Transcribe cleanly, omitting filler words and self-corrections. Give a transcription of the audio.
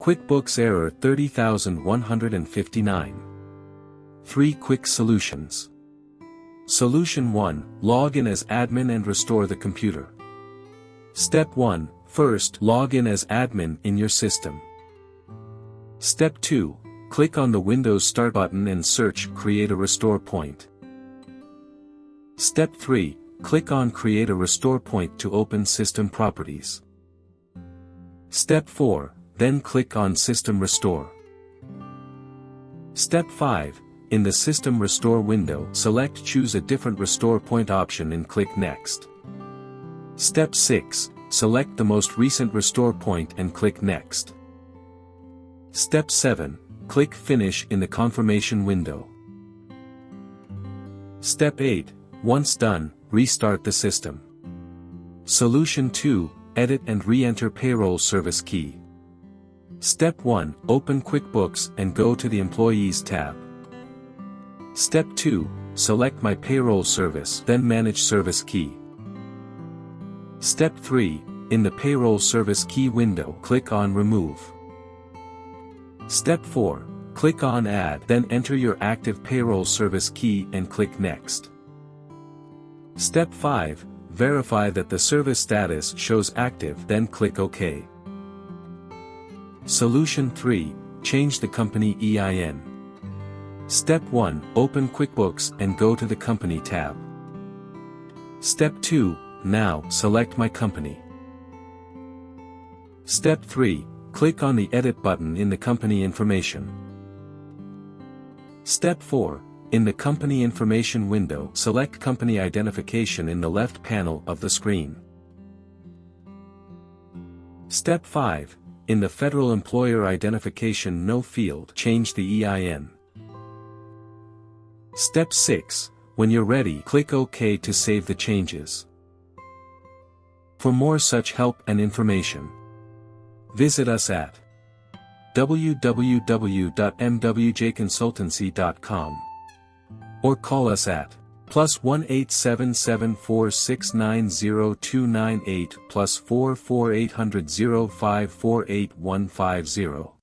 QuickBooks error 30159. 3 quick solutions. Solution 1, log in as admin and restore the computer. Step 1, first log in as admin in your system. Step 2, click on the Windows Start button and search Create a Restore Point. Step 3, click on Create a Restore Point to open System Properties. Step 4, then click on System Restore. Step 5, in the System Restore window, select Choose a different Restore Point option and click Next. Step 6, select the most recent restore point and click Next. Step 7, click Finish in the confirmation window. Step 8, once done, restart the system. Solution 2, edit and re-enter payroll service key. Step 1, open QuickBooks and go to the Employees tab. Step 2, select My Payroll Service, then Manage Service Key. Step 3, in the Payroll Service Key window, click on Remove. Step 4, click on Add, then enter your active Payroll Service Key and click Next. Step 5, verify that the service status shows active, then click OK. Solution 3, change the company EIN. Step 1, open QuickBooks and go to the Company tab. Step 2, now select My Company. Step 3, click on the Edit button in the company information. Step 4, in the company information window, select Company Identification in the left panel of the screen. Step 5, in the Federal Employer Identification No field, change the EIN. Step 6, when you're ready, click OK to save the changes. For more such help and information, visit us at www.mwjconsultancy.com or call us at +1 87746900298 +44 800 0548150.